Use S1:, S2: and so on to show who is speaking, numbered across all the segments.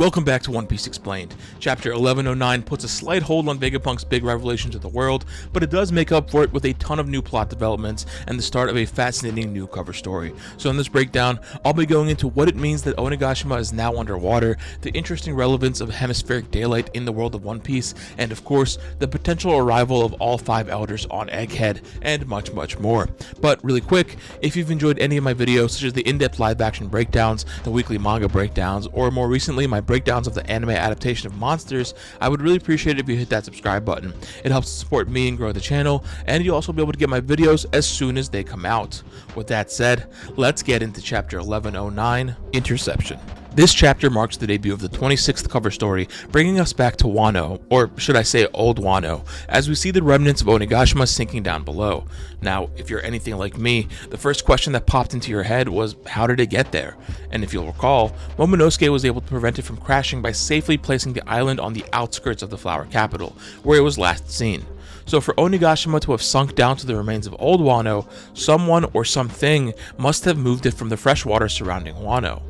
S1: Welcome back to One Piece Explained. Chapter 1109 puts a slight hold on Vegapunk's big revelation to the world, but it does make up for it with a ton of new plot developments and the start of a fascinating new cover story. So in this breakdown, I'll be going into what it means that Onigashima is now underwater, the interesting relevance of hemispheric daylight in the world of One Piece, and of course, the potential arrival of all 5 elders on Egghead, and much more. But really quick, if you've enjoyed any of my videos, such as the in-depth live-action breakdowns, the weekly manga breakdowns, or more recently my breakdowns of the anime adaptation of Monsters, I would really appreciate it if you hit that subscribe button. It helps to support me and grow the channel, and you'll also be able to get my videos as soon as they come out. With that said, let's get into chapter 1109, Interception. This chapter marks the debut of the 26th cover story, bringing us back to Wano, or should I say Old Wano, as we see the remnants of Onigashima sinking down below. Now, if you're anything like me, the first question that popped into your head was, how did it get there? And if you'll recall, Momonosuke was able to prevent it from crashing by safely placing the island on the outskirts of the flower capital, where it was last seen. So for Onigashima to have sunk down to the remains of Old Wano, someone or something must have moved it from the fresh water surrounding Wano.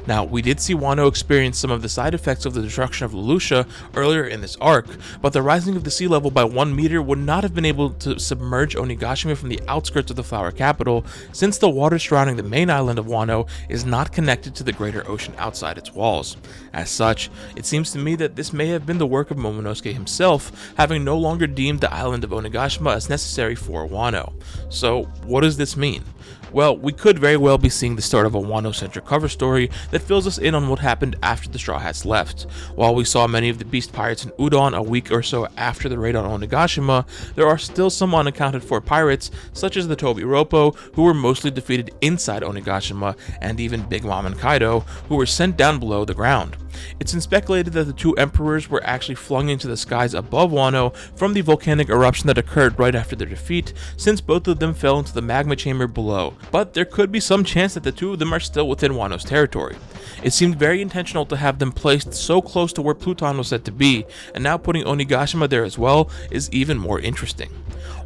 S1: Now, we did see Wano experience some of the side effects of the destruction of Lelouch earlier in this arc, but the rising of the sea level by 1 meter would not have been able to submerge Onigashima from the outskirts of the flower capital, since the water surrounding the main island of Wano is not connected to the greater ocean outside its walls. As such, it seems to me that this may have been the work of Momonosuke himself, having no longer deemed the island of Onigashima as necessary for Wano. So, what does this mean? Well, we could very well be seeing the start of a Wano-centric cover story that fills us in on what happened after the Straw Hats left. While we saw many of the Beast Pirates in Udon a week or so after the raid on Onigashima, there are still some unaccounted for pirates, such as the Tobiropo, who were mostly defeated inside Onigashima, and even Big Mom and Kaido, who were sent down below the ground. It's been speculated that the 2 emperors were actually flung into the skies above Wano from the volcanic eruption that occurred right after their defeat, since both of them fell into the magma chamber below, but there could be some chance that the 2 of them are still within Wano's territory. It seemed very intentional to have them placed so close to where Pluton was said to be, and now putting Onigashima there as well is even more interesting.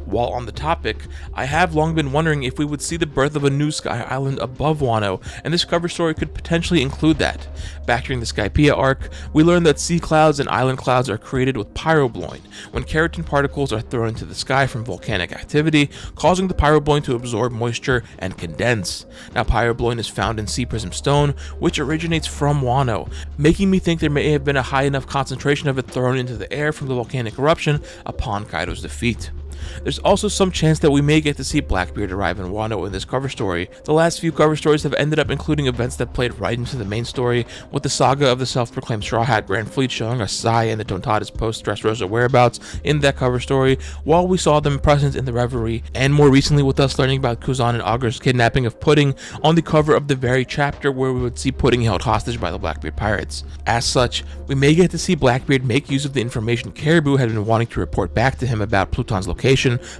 S1: While on the topic, I have long been wondering if we would see the birth of a new Sky Island above Wano, and this cover story could potentially include that. Back during the Skypiea arc, we learned that sea clouds and island clouds are created with pyrobloin, when keratin particles are thrown into the sky from volcanic activity, causing the pyrobloin to absorb moisture and condense. Now, pyrobloin is found in sea prism stone, which originates from Wano, making me think there may have been a high enough concentration of it thrown into the air from the volcanic eruption upon Kaido's defeat. There's also some chance that we may get to see Blackbeard arrive in Wano in this cover story. The last few cover stories have ended up including events that played right into the main story, with the saga of the self-proclaimed Straw Hat Grand Fleet showing us Sai and the Tontadas post-Dressrosa whereabouts in that cover story, while we saw them present in the Reverie, and more recently with us learning about Kuzan and Augur's kidnapping of Pudding on the cover of the very chapter where we would see Pudding held hostage by the Blackbeard pirates. As such, we may get to see Blackbeard make use of the information Caribou had been wanting to report back to him about Pluton's location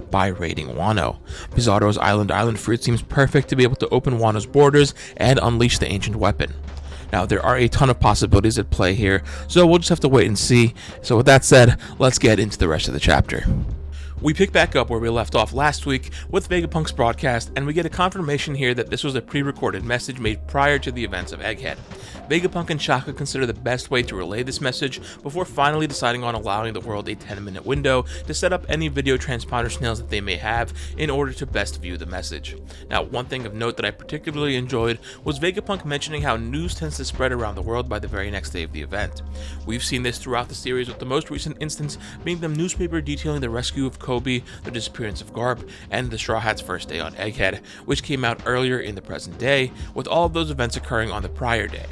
S1: by raiding Wano. Pizarro's island fruit seems perfect to be able to open Wano's borders and unleash the ancient weapon. Now, there are a ton of possibilities at play here, so we'll just have to wait and see. So with that said, let's get into the rest of the chapter. We pick back up where we left off last week with VEGAPUNK'S broadcast, and we get a confirmation here that this was a pre-recorded message made prior to the events of Egghead. Vegapunk and Shaka consider the best way to relay this message before finally deciding on allowing the world a 10-minute window to set up any video transponder snails that they may have in order to best view the message. Now, one thing of note that I particularly enjoyed was Vegapunk mentioning how news tends to spread around the world by the very next day of the event. We've seen this throughout the series, with the most recent instance being the newspaper detailing the rescue of Kobe, the disappearance of Garp, and the Straw Hats' first day on Egghead, which came out earlier in the present day, with all of those events occurring on the prior day.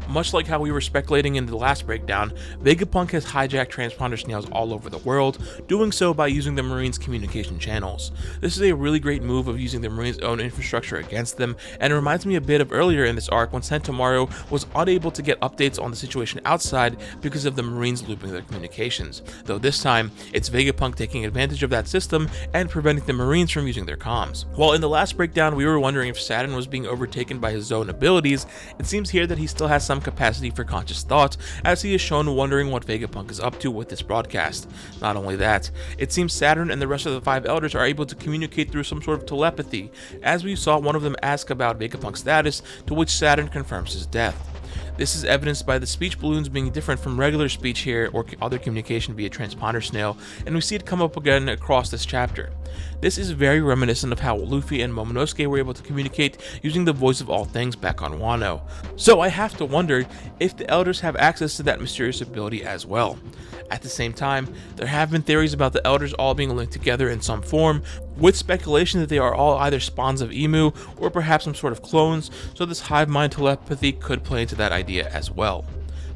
S1: Much like how we were speculating in the last breakdown, Vegapunk has hijacked transponder snails all over the world, doing so by using the Marines' communication channels. This is a really great move of using the Marines' own infrastructure against them, and it reminds me a bit of earlier in this arc when Sentomaru was unable to get updates on the situation outside because of the Marines looping their communications, though this time, it's Vegapunk taking advantage of that system and preventing the Marines from using their comms. While in the last breakdown we were wondering if Saturn was being overtaken by his own abilities, it seems here that he still has some capacity for conscious thought, as he is shown wondering what Vegapunk is up to with this broadcast. Not only that, it seems Saturn and the rest of the 5 elders are able to communicate through some sort of telepathy, as we saw one of them ask about Vegapunk's status, to which Saturn confirms his death. This is evidenced by the speech balloons being different from regular speech here or other communication via transponder snail, and we see it come up again across this chapter. This is very reminiscent of how Luffy and Momonosuke were able to communicate using the voice of all things back on Wano. So I have to wonder if the elders have access to that mysterious ability as well. At the same time, there have been theories about the elders all being linked together in some form, with speculation that they are all either spawns of Emu or perhaps some sort of clones, so this hive mind telepathy could play into that idea as well.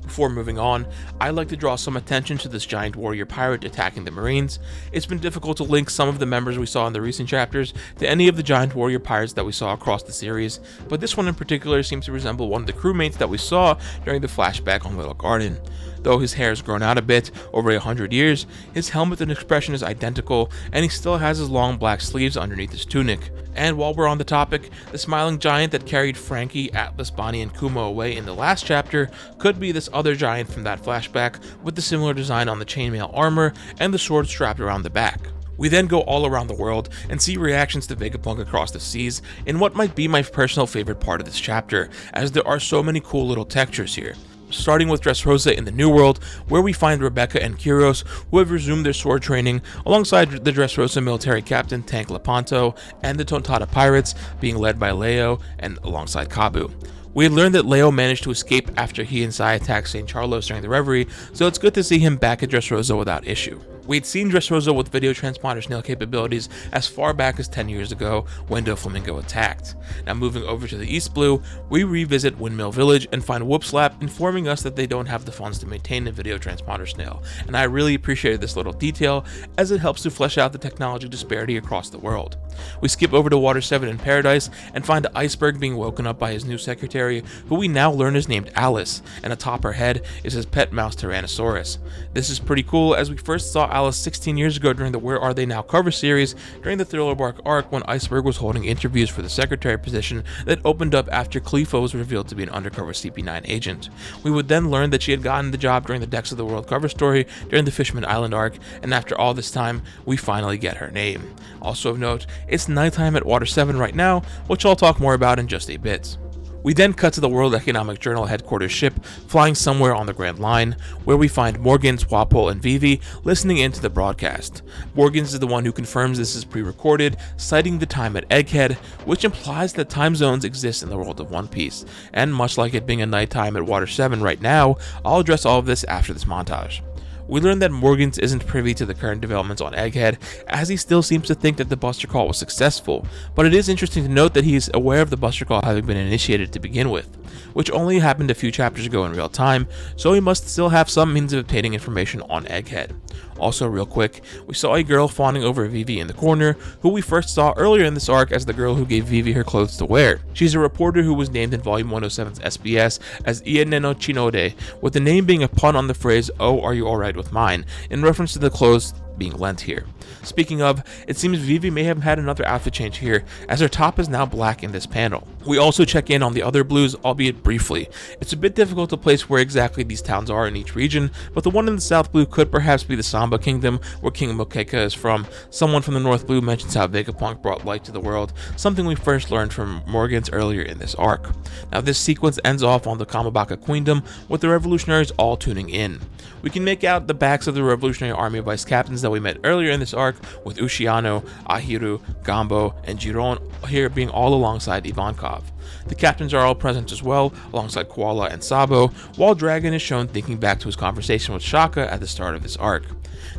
S1: Before moving on, I'd like to draw some attention to this giant warrior pirate attacking the Marines. It's been difficult to link some of the members we saw in the recent chapters to any of the giant warrior pirates that we saw across the series, but this one in particular seems to resemble one of the crewmates that we saw during the flashback on Little Garden. Though his hair has grown out a bit over 100 years, his helmet and expression is identical, and he still has his long black sleeves underneath his tunic. And while we're on the topic, the smiling giant that carried Frankie, Atlas, Bonnie, and Kumo away in the last chapter could be this other giant from that flashback with the similar design on the chainmail armor and the sword strapped around the back. We then go all around the world and see reactions to Vegapunk across the seas in what might be my personal favorite part of this chapter, as there are so many cool little textures here. Starting with Dressrosa in the New World, where we find Rebecca and Kyros, who have resumed their sword training, alongside the Dressrosa military captain Tank Lepanto, and the Tontada pirates, being led by Leo and alongside Kabu. We had learned that Leo managed to escape after he and Sai attacked St. Charlos during the Reverie, so it's good to see him back at Dressrosa without issue. We'd seen Dressrosa with video transponder snail capabilities as far back as 10 years ago when Doflamingo attacked. Now moving over to the East Blue, we revisit Windmill Village and find Whoopslap informing us that they don't have the funds to maintain a video transponder snail, and I really appreciated this little detail as it helps to flesh out the technology disparity across the world. We skip over to Water 7 in Paradise and find Iceberg being woken up by his new secretary, who we now learn is named Alice, and atop her head is his pet mouse Tyrannosaurus. This is pretty cool, as we first saw Alice 16 years ago during the Where Are They Now cover series during the Thriller Bark arc when Iceberg was holding interviews for the secretary position that opened up after Clefo was revealed to be an undercover CP9 agent. We would then learn that she had gotten the job during the Decks of the World cover story during the Fishman Island arc, and after all this time, we finally get her name. Also of note, it's nighttime at Water 7 right now, which I'll talk more about in just a bit. We then cut to the World Economic Journal headquarters ship, flying somewhere on the Grand Line, where we find Morgans, Wapol, and Vivi listening in to the broadcast. Morgans is the one who confirms this is pre-recorded, citing the time at Egghead, which implies that time zones exist in the world of One Piece, and much like it being a nighttime at Water 7 right now, I'll address all of this after this montage. We learn that Morgans isn't privy to the current developments on Egghead, as he still seems to think that the Buster Call was successful, but it is interesting to note that he is aware of the Buster Call having been initiated to begin with, which only happened a few chapters ago in real time, so he must still have some means of obtaining information on Egghead. Also real quick, we saw a girl fawning over Vivi in the corner, who we first saw earlier in this arc as the girl who gave Vivi her clothes to wear. She's a reporter who was named in Volume 107's SBS as Ieneno Chinode, with the name being a pun on the phrase, "Oh, are you alright with mine?" in reference to the clothes being lent here. Speaking of, it seems Vivi may have had another outfit change here, as her top is now black in this panel. We also check in on the other blues, albeit briefly. It's a bit difficult to place where exactly these towns are in each region, but the one in the South Blue could perhaps be the Samba Kingdom, where King Mokeka is from. Someone from the North Blue mentions how Vegapunk brought light to the world, something we first learned from Morgans earlier in this arc. Now this sequence ends off on the Kamabaka Queendom, with the revolutionaries all tuning in. We can make out the backs of the Revolutionary Army vice captains that we met earlier in this arc, with Ushiano, Ahiru, Gambo, and Jiron here being all alongside Ivankov. The captains are all present as well, alongside Koala and Sabo, while Dragon is shown thinking back to his conversation with Shaka at the start of this arc.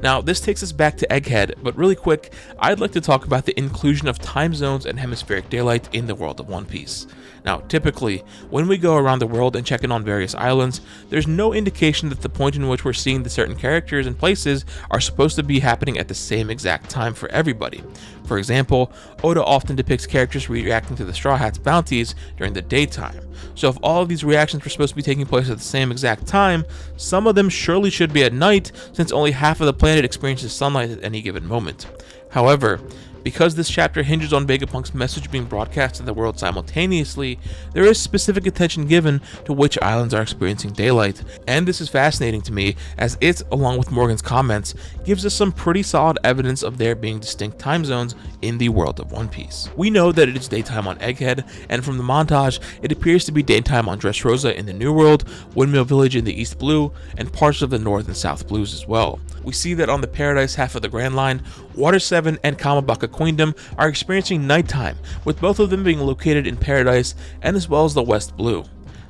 S1: Now, this takes us back to Egghead, but really quick, I'd like to talk about the inclusion of time zones and hemispheric daylight in the world of One Piece. Now, typically, when we go around the world and check in on various islands, there's no indication that the point in which we're seeing the certain characters and places are supposed to be happening at the same exact time for everybody. For example, Oda often depicts characters reacting to the Straw Hats' bounties during the daytime. So if all of these reactions were supposed to be taking place at the same exact time, some of them surely should be at night, since only half of the planet experiences sunlight at any given moment. However, Because this chapter hinges on Vegapunk's message being broadcast to the world simultaneously, there is specific attention given to which islands are experiencing daylight, and this is fascinating to me as it, along with Morgan's comments, gives us some pretty solid evidence of there being distinct time zones in the world of One Piece. We know that it is daytime on Egghead, and from the montage, it appears to be daytime on Dressrosa in the New World, Windmill Village in the East Blue, and parts of the North and South Blues as well. We see that on the Paradise half of the Grand Line, Water 7 and Kamabaka Queendom are experiencing nighttime, with both of them being located in Paradise and as well as the West Blue.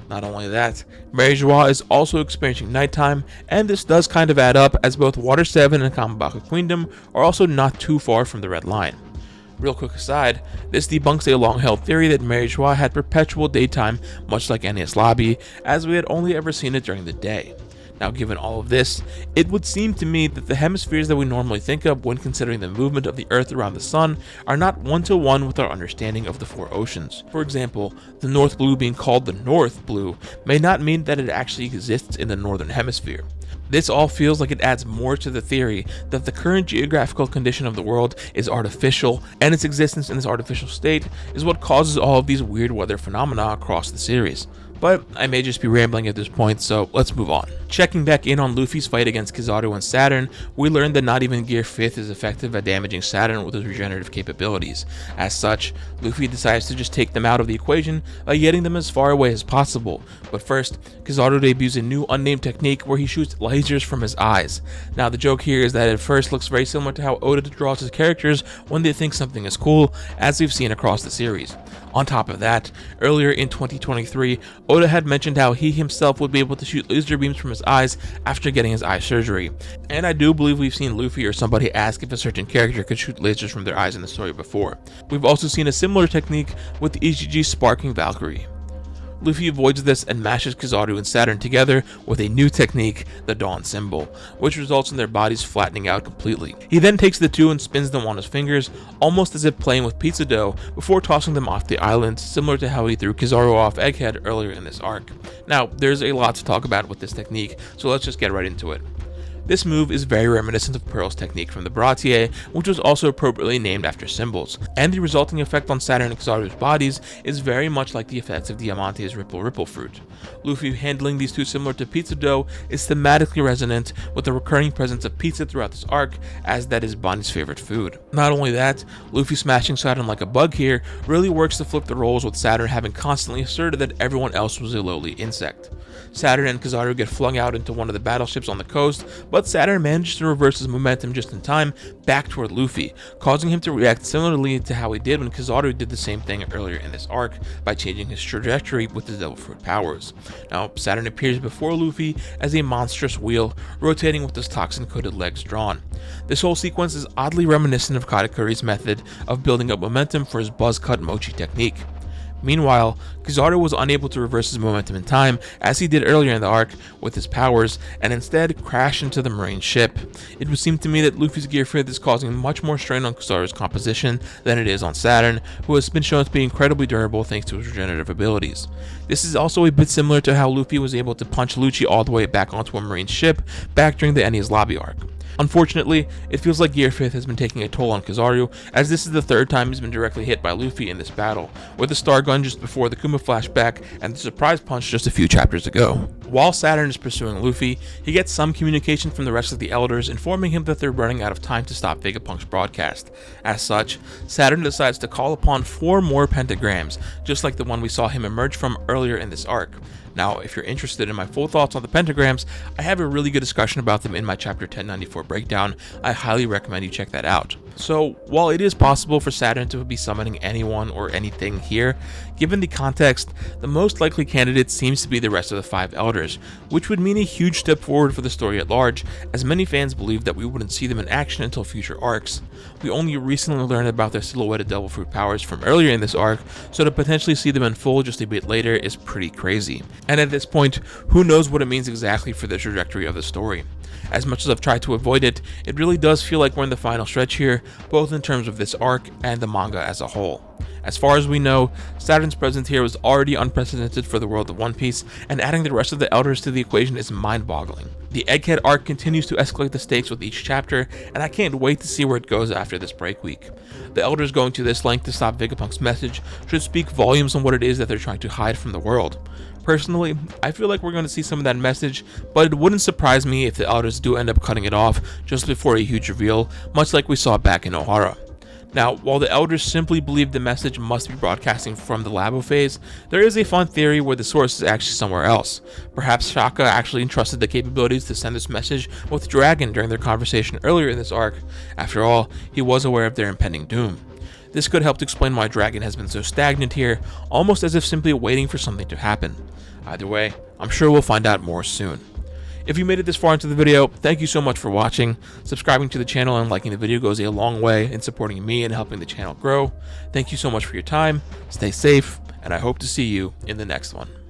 S1: Not only that, Mary Joie is also experiencing nighttime, and this does kind of add up as both Water 7 and Kamabaka Queendom are also not too far from the Red Line. Real quick aside, this debunks a long-held theory that Mary Joie had perpetual daytime, much like Enies Lobby, as we had only ever seen it during the day. Now, given all of this, it would seem to me that the hemispheres that we normally think of when considering the movement of the Earth around the Sun are not one-to-one with our understanding of the four oceans. For example, the North Blue being called the North Blue may not mean that it actually exists in the Northern Hemisphere. This all feels like it adds more to the theory that the current geographical condition of the world is artificial, and its existence in this artificial state is what causes all of these weird weather phenomena across the series. But I may just be rambling at this point, so let's move on. Checking back in on Luffy's fight against Kizaru and Saturn, we learned that not even Gear 5th is effective at damaging Saturn with his regenerative capabilities. As such, Luffy decides to just take them out of the equation by getting them as far away as possible. But first, Kizaru debuts a new unnamed technique where he shoots lasers from his eyes. Now the joke here is that it first looks very similar to how Oda draws his characters when they think something is cool, as we've seen across the series. On top of that, earlier in 2023, Oda had mentioned how he himself would be able to shoot laser beams from his eyes after getting his eye surgery. And I do believe we've seen Luffy or somebody ask if a certain character could shoot lasers from their eyes in the story before. We've also seen a similar technique with the Ichiji's Sparking Valkyrie. Luffy avoids this and mashes Kizaru and Saturn together with a new technique, the Dawn Symbol, which results in their bodies flattening out completely. He then takes the two and spins them on his fingers, almost as if playing with pizza dough, before tossing them off the island, similar to how he threw Kizaru off Egghead earlier in this arc. Now, there's a lot to talk about with this technique, so let's just get right into it. This move is very reminiscent of Pearl's technique from the Baratier, which was also appropriately named after symbols, and the resulting effect on Saturn and Kizaru's bodies is very much like the effects of Diamante's Ripple Fruit. Luffy handling these two similar to pizza dough is thematically resonant with the recurring presence of pizza throughout this arc, as that is Bonnie's favorite food. Not only that, Luffy smashing Saturn like a bug here really works to flip the roles, with Saturn having constantly asserted that everyone else was a lowly insect. Saturn and Kizaru get flung out into one of the battleships on the coast, but Saturn manages to reverse his momentum just in time back toward Luffy, causing him to react similarly to how he did when Kizaru did the same thing earlier in this arc by changing his trajectory with his Devil Fruit powers. Now, Saturn appears before Luffy as a monstrous wheel, rotating with his toxin-coated legs drawn. This whole sequence is oddly reminiscent of Katakuri's method of building up momentum for his buzz-cut mochi technique. Meanwhile, Kizaru was unable to reverse his momentum in time, as he did earlier in the arc with his powers, and instead crashed into the Marine ship. It would seem to me that Luffy's Gear 5th is causing much more strain on Kizaru's composition than it is on Saturn, who has been shown to be incredibly durable thanks to his regenerative abilities. This is also a bit similar to how Luffy was able to punch Lucci all the way back onto a Marine ship back during the Enies Lobby arc. Unfortunately, it feels like Gear 5th has been taking a toll on Kizaru, as this is the third time he's been directly hit by Luffy in this battle, with the Star Gun just before the Kuma flashback and the Surprise Punch just a few chapters ago. While Saturn is pursuing Luffy, he gets some communication from the rest of the Elders informing him that they're running out of time to stop VEGAPUNK'S broadcast. As such, Saturn decides to call upon 4 more pentagrams, just like the one we saw him emerge from earlier in this arc. Now, if you're interested in my full thoughts on the pentagrams, I have a really good discussion about them in my chapter 1094 breakdown. I highly recommend you check that out. So, while it is possible for Saturn to be summoning anyone or anything here, given the context, the most likely candidate seems to be the rest of the 5 Elders, which would mean a huge step forward for the story at large, as many fans believe that we wouldn't see them in action until future arcs. We only recently learned about their silhouetted Devil Fruit powers from earlier in this arc, so to potentially see them in full just a bit later is pretty crazy. And at this point, who knows what it means exactly for the trajectory of the story. As much as I've tried to avoid it, it really does feel like we're in the final stretch here, both in terms of this arc and the manga as a whole. As far as we know, Saturn's presence here was already unprecedented for the world of One Piece, and adding the rest of the Elders to the equation is mind-boggling. The Egghead arc continues to escalate the stakes with each chapter, and I can't wait to see where it goes after this break week. The Elders going to this length to stop Vegapunk's message should speak volumes on what it is that they're trying to hide from the world. Personally, I feel like we're going to see some of that message, but it wouldn't surprise me if the Elders do end up cutting it off just before a huge reveal, much like we saw back in Ohara. Now, while the Elders simply believe the message must be broadcasting from the Labo phase, there is a fun theory where the source is actually somewhere else. Perhaps Shaka actually entrusted the capabilities to send this message with Dragon during their conversation earlier in this arc. After all, he was aware of their impending doom. This could help to explain why Dragon has been so stagnant here, almost as if simply waiting for something to happen. Either way, I'm sure we'll find out more soon. If you made it this far into the video, thank you so much for watching. Subscribing to the channel and liking the video goes a long way in supporting me and helping the channel grow. Thank you so much for your time, stay safe, and I hope to see you in the next one.